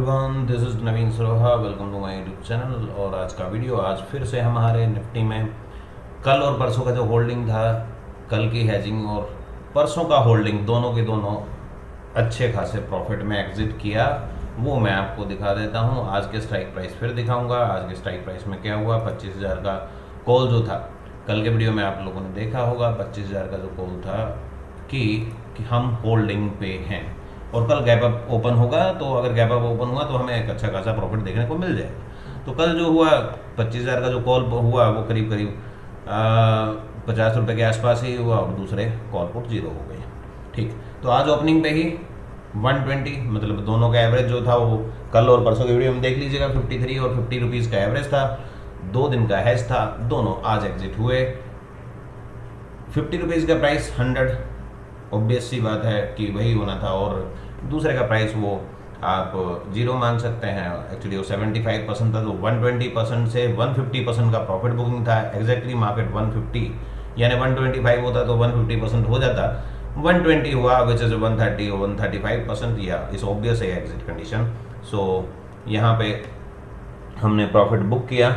Everyone, this is Naveen Saroha. Welcome to my YouTube channel. और आज का वीडियो, आज फिर से हमारे निफ्टी में कल और परसों का जो होल्डिंग था, कल की हैजिंग और परसों का होल्डिंग, दोनों के दोनों अच्छे खासे प्रॉफिट में एग्जिट किया, वो मैं आपको दिखा देता हूँ। आज के स्ट्राइक प्राइस फिर दिखाऊंगा। आज के स्ट्राइक प्राइस में क्या हुआ, 25,000 का कॉल जो था, कल के वीडियो में आप लोगों ने देखा होगा। 25,000 का जो कॉल था कि हम होल्डिंग पे हैं और कल गैप अप ओपन होगा, तो अगर गैप अप ओपन हुआ तो हमें एक अच्छा खासा प्रॉफिट देखने को मिल जाएगा। तो कल जो हुआ, 25,000 का जो कॉल हुआ वो करीब करीब 50 रुपये के आसपास ही हुआ और दूसरे कॉल पुट जीरो हो गए। ठीक, तो आज ओपनिंग पे ही 120, मतलब दोनों का एवरेज जो था वो कल और परसों की वीडियो में देख लीजिएगा, 53 और 50 रुपीज़ का एवरेज था। 2 दिन का हैज था, दोनों आज एग्जिट हुए। 50 रुपीज़ का प्राइस 100, ऑब्वियस सी बात है कि वही होना था, और दूसरे का प्राइस वो आप जीरो मान सकते हैं। एक्चुअली वो 75% था, तो 120% से 150% का प्रॉफिट बुकिंग था। एग्जैक्टली मार्केट 150 यानी 125 होता तो 150% हो जाता, 120 हुआ, विच इज़ 130 और 135%, या इस ऑब्वियस है एग्जिट कंडीशन। सो यहाँ पे हमने प्रॉफिट बुक किया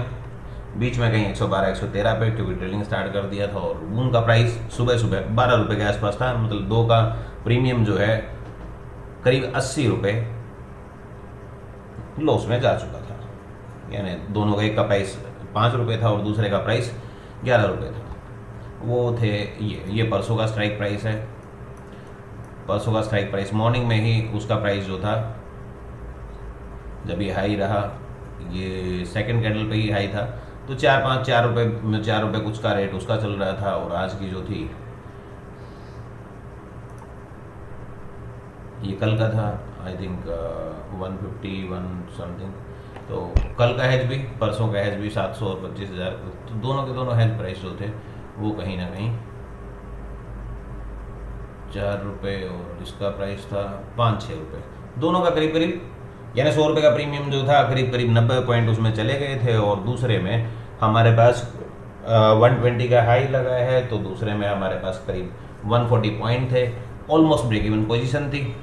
बीच में कहीं 112 113 पे, क्योंकि ट्रेडिंग स्टार्ट कर दिया था और उनका प्राइस सुबह सुबह 12 रुपये के आसपास था। मतलब दो का प्रीमियम जो है करीब 80 रुपये लॉस में जा चुका था। यानी दोनों का, एक का प्राइस 5 रुपये था और दूसरे का प्राइस 11 रुपये था। वो थे ये परसों का स्ट्राइक प्राइस है। परसों का स्ट्राइक प्राइस मॉर्निंग में ही उसका प्राइस जो था, जब ये हाई रहा, ये सेकंड कैंडल पे ही हाई था, तो 4 रुपये कुछ का रेट उसका चल रहा था। और आज की जो थी, ये कल का था, आई थिंक 151 समथिंग। तो कल का हैज भी, परसों का हैज भी 700 और 25,000, तो दोनों के दोनों हैज प्राइस जो थे वो कहीं ना कहीं 4 रुपये, और इसका प्राइस था 5-6 रुपये, दोनों का करीब करीब, यानी 100 रुपये का प्रीमियम जो था करीब करीब 90 पॉइंट उसमें चले गए थे। और दूसरे में हमारे पास 120 का हाई लगा है, तो दूसरे में हमारे पास करीब 140 पॉइंट थे। ऑलमोस्ट ब्रेक इवन पोजीशन थी,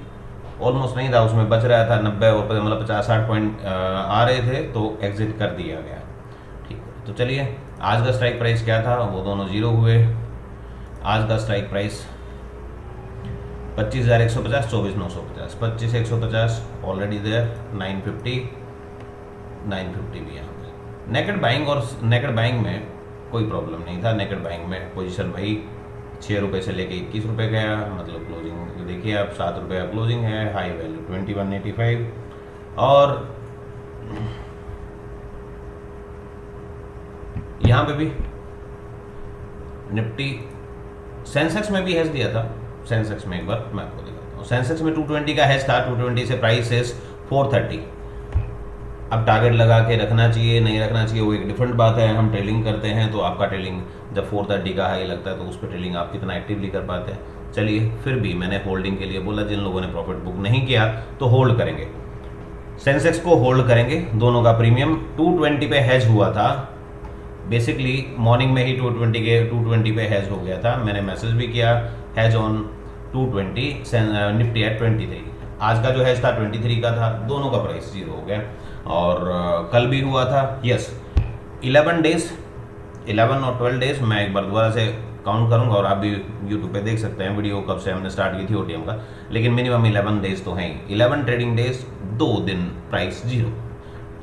ऑलमोस्ट नहीं था, उसमें बच रहा था 90 और मतलब 50-60 पॉइंट आ रहे थे, तो एग्जिट कर दिया गया। ठीक है, तो चलिए आज का स्ट्राइक प्राइस क्या था, वो दोनों जीरो हुए। आज का स्ट्राइक प्राइस 25,150, 24,950, 25,150 ऑलरेडी देयर, 950 भी यहाँ पे। नेकेड बाइंग में कोई प्रॉब्लम नहीं था। नेकेड बाइंग में पोजीशन भाई 6 रुपये से लेके 21 रुपये गया, मतलब क्लोजिंग देखिए आप, 7 रुपये का क्लोजिंग है। हाई वैल्यू 2185, और यहाँ पे भी निफ्टी, सेंसेक्स में भी हैज दिया था। सेंसेक्स में एक बार मैं आपको दिखाता हूँ। सेंसेक्स में 220 का हैज था, 220 से प्राइस है 430। अब टारगेट लगा के रखना चाहिए नहीं रखना चाहिए वो एक डिफरेंट बात है। हम ट्रेलिंग करते हैं, तो आपका ट्रेलिंग जब 430 का हाई लगता है तो उस पर ट्रेलिंग आप कितना एक्टिवली कर पाते हैं। चलिए, फिर भी मैंने होल्डिंग के लिए बोला, जिन लोगों ने प्रॉफिट बुक नहीं किया तो होल्ड करेंगे, सेंसेक्स को होल्ड करेंगे। दोनों का प्रीमियम 220 पे हैज हुआ था। बेसिकली मॉर्निंग में ही 220 पे हैज हो गया था। मैंने मैसेज भी किया, हैज ऑन 220, निफ्टी एट 23। आज का जो हैज था 23 का था, दोनों का प्राइस जीरो हो गया। और कल भी हुआ था, यस 11 डेज, 11 और 12 डेज, मैं एक बार दोबारा से काउंट करूंगा और आप भी यूट्यूब पे देख सकते हैं वीडियो कब से हमने स्टार्ट की थी ओटीएम का, लेकिन मिनिमम 11 डेज तो हैं ही। 11 ट्रेडिंग डेज, 2 दिन प्राइस जीरो,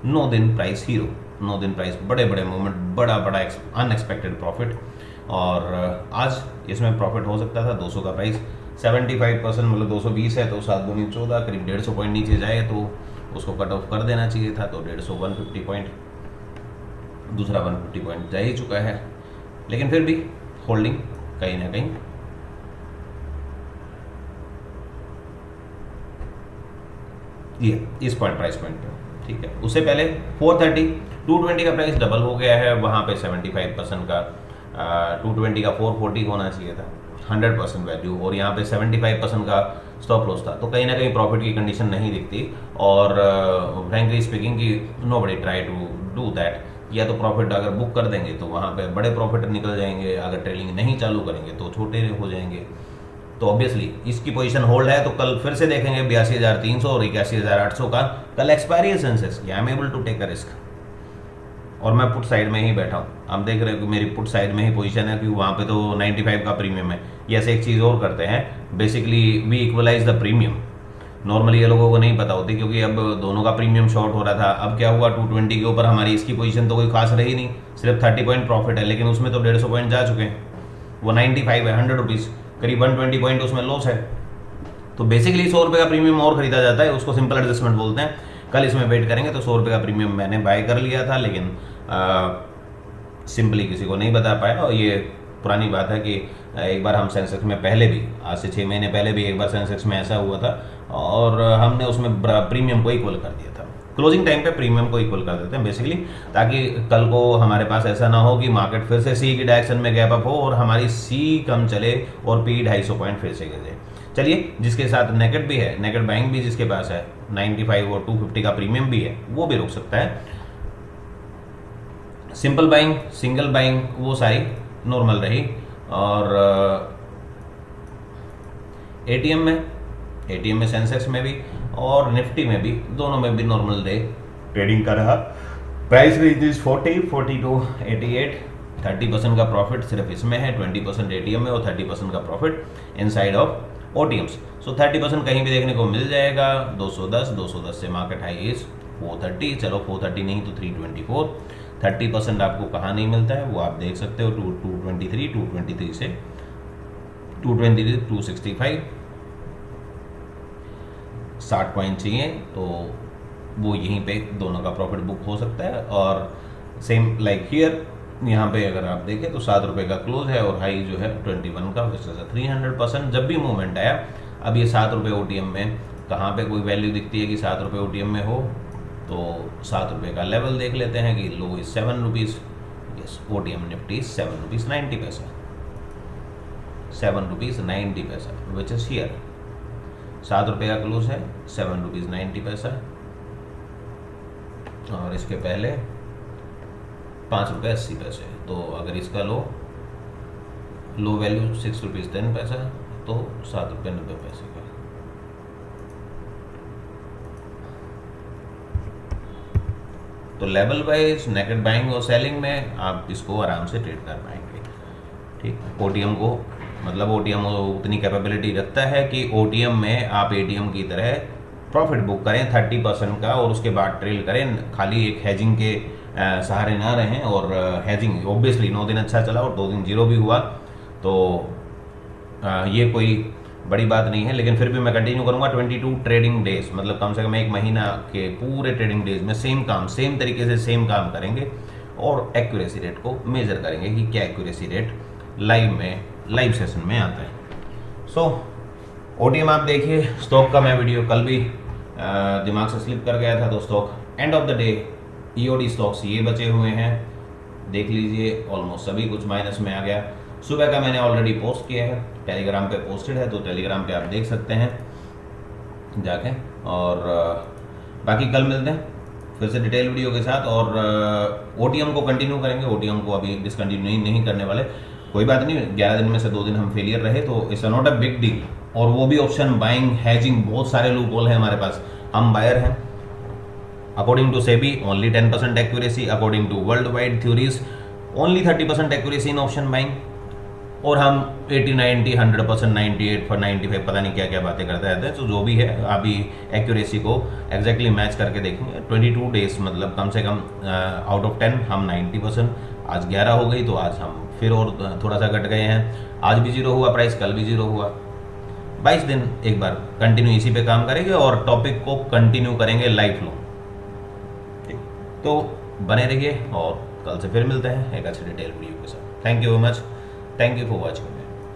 9 दिन प्राइस हीरो, 9 दिन प्राइस बड़े बड़े मूवमेंट, बड़ा अनएक्सपेक्टेड प्रॉफिट। और आज इसमें प्रॉफिट हो सकता था 200 का प्राइस, 75%, मतलब 220 है तो 7 दूनी 14, करीब 150 पॉइंट नीचे जाए तो उसको कट ऑफ कर देना चाहिए था। तो 150, 150 पॉइंट, दूसरा 150 पॉइंट जा ही चुका है, लेकिन फिर भी होल्डिंग कहीं ना कहीं ये इस प्राइस पॉइंट पे। ठीक है, उससे पहले 430, 220 का प्राइस डबल हो गया है, वहाँ पे 75% का 220 का 440 होना चाहिए था, 100% वैल्यू, और यहाँ पे 75% का स्टॉप लॉस था। तो कहीं ना कहीं प्रॉफिट की कंडीशन नहीं दिखती। और फ्रैंकली स्पीकिंग की nobody try to do that. या तो प्रॉफिट अगर बुक कर देंगे तो वहाँ पे बड़े प्रॉफिट निकल जाएंगे, अगर ट्रेलिंग नहीं चालू करेंगे तो छोटे हो जाएंगे। तो ऑब्वियसली इसकी पोजीशन होल्ड है, तो कल फिर से देखेंगे 82,300 और 81,800 का कल एक्सपायरी है सेंसेक्स की। I am able to take a risk, और मैं पुट साइड में ही बैठा हूँ। आप देख रहे हो कि मेरी पुट साइड में ही पोजीशन है, क्योंकि वहाँ पे तो 95 का प्रीमियम है। ये ऐसे एक चीज़ और करते हैं, basically we equalize the premium. Normally ये लोगों को नहीं पता होती, क्योंकि अब दोनों का प्रीमियम शॉर्ट हो रहा था। अब क्या हुआ, 220 के ऊपर हमारी इसकी पोजीशन तो कोई खास रही नहीं, सिर्फ 30 पॉइंट प्रॉफिट है, लेकिन उसमें तो 150 पॉइंट जा चुके हैं। वो 95 है, 100 रुपीज़, करीब 120 पॉइंट उसमें लॉस है। तो बेसिकली 100 रुपये का प्रीमियम और खरीदा जाता है, उसको सिंपल एडजस्टमेंट बोलते हैं। कल इसमें वेट करेंगे तो 100 रुपये का प्रीमियम मैंने बाय कर लिया था, लेकिन सिंपली किसी को नहीं बता पाया। और ये पुरानी बात है कि एक बार हम सेंसेक्स में पहले भी, आज से 6 महीने पहले भी एक बार सेंसेक्स में ऐसा हुआ था, और हमने उसमें प्रीमियम को इक्वल कर दिया था। क्लोजिंग टाइम पे प्रीमियम को इक्वल कर देते हैं बेसिकली, ताकि कल को हमारे पास ऐसा ना हो कि मार्केट फिर से सी की डायरेक्शन में गैप अप हो और हमारी सी कम चले और पी 250 पॉइंट फिर से गिर जाए। चलिए, जिसके साथ नेकेड भी है, नेकेड बाइंग भी जिसके पास है, 95 और 250 का प्रीमियम भी है, वो भी रुक सकता है। सिंपल बाइंग, सिंगल बाइंग, वो सारी नॉर्मल रही। और एटीएम में सेंसेक्स में भी और निफ्टी में भी, दोनों में भी नॉर्मल डे ट्रेडिंग का रहा। Price range is 40 to 88। 30% का प्रॉफिट सिर्फ इसमें है, 20% एटीएम में और 30% का प्रॉफिट इनसाइड ऑफ ओटीएम्स। सो 30% कहीं भी देखने को मिल जाएगा। 210 से मार्केट हाई इज 430, चलो 430 नहीं तो 324। 30% आपको कहाँ नहीं मिलता है वो आप देख सकते हो, 223 से 223 265, 60 पॉइंट चाहिए, तो वो यहीं पे दोनों का प्रॉफिट बुक हो सकता है। और सेम लाइक हियर, यहाँ पे अगर आप देखें तो 7 रुपये का क्लोज है और हाई जो है 21 का, विच इज 300%। जब भी मूवमेंट आया, अब ये 7 रुपये ओटीएम में कहाँ पे कोई वैल्यू दिखती है कि 7 रुपये ओटीएम में हो, तो 7 रुपये का लेवल देख लेते हैं कि low is 7 rupees. Yes, OTM Nifty 7 rupees 90 पैसा, 7 रुपीज़ 90 पैसा, विच इज हियर। 7 रुपये का क्लोज है, 7 रुपीज़ 90 पैसा, और इसके पहले 5 रुपये 80 पैसे। तो अगर इसका लो वैल्यू 6 रुपीज़ 10 पैसा, तो 7 रुपये 90 पैसे का। तो लेवल वाइज नेकेड बाइंग और सेलिंग में आप इसको आराम से ट्रेड कर पाएंगे। ठीक, ओटीएम को, मतलब ओटीएम उतनी कैपेबिलिटी रखता है कि ओटीएम में आप एटीएम की तरह प्रॉफिट बुक करें 30% का, और उसके बाद ट्रेल करें, खाली एक हैजिंग के सहारे ना रहें। और हैजिंग ऑब्वियसली 9 दिन अच्छा चला और 2 दिन जीरो भी हुआ, तो ये कोई बड़ी बात नहीं है। लेकिन फिर भी मैं कंटिन्यू करूंगा 22 ट्रेडिंग डेज, मतलब कम से कम 1 महीना के पूरे ट्रेडिंग डेज में सेम काम, सेम तरीके से सेम काम करेंगे, और एक्यूरेसी रेट को मेजर करेंगे कि क्या एक्यूरेसी रेट लाइव सेशन में आता है। सो ओटीएम आप देखिए, स्टॉक का मैं वीडियो कल भी दिमाग से स्लिप कर गया था, तो stock end of the day EOD stocks ये बचे हुए हैं, देख लीजिए, ऑलमोस्ट सभी कुछ माइनस में आ गया। सुबह का मैंने ऑलरेडी पोस्ट किया है, टेलीग्राम पे पोस्टेड है, तो टेलीग्राम पे आप देख सकते हैं जाके। और बाकी कल मिलते हैं फिर से डिटेल वीडियो के साथ, और ओटीएम को कंटिन्यू करेंगे। ओटीएम को अभी डिसकंटिन्यू नहीं करने वाले, कोई बात नहीं। 11 दिन में से 2 दिन हम फेलियर रहे, तो it's not a big deal. और वो भी ऑप्शन बाइंग, हैजिंग, बहुत सारे लूप होल हैं हमारे पास, हम बायर हैं। According to SEBI only 10% accuracy, according to world wide theories only 30% accuracy in option buying, और हम 80, 90, 100%, 98 for 95 पता नहीं क्या क्या बातें करते रहते हैं। तो जो भी है, अभी एक्यूरेसी को एग्जैक्टली मैच करके देखेंगे। 22 डेज मतलब कम से कम आउट ऑफ 10 हम 90%, आज 11 हो गई, तो आज हम फिर और थोड़ा सा घट गए हैं। आज भी जीरो हुआ प्राइस, कल भी जीरो हुआ। 22 दिन एक बार कंटिन्यू इसी पे काम करेंगे और टॉपिक को कंटिन्यू करेंगे लाइफ लॉन्ग। ठीक, तो बने रहिए और कल से फिर मिलते हैं एक अच्छे डिटेल वीडियो के साथ। Thank you very much, thank you for watching.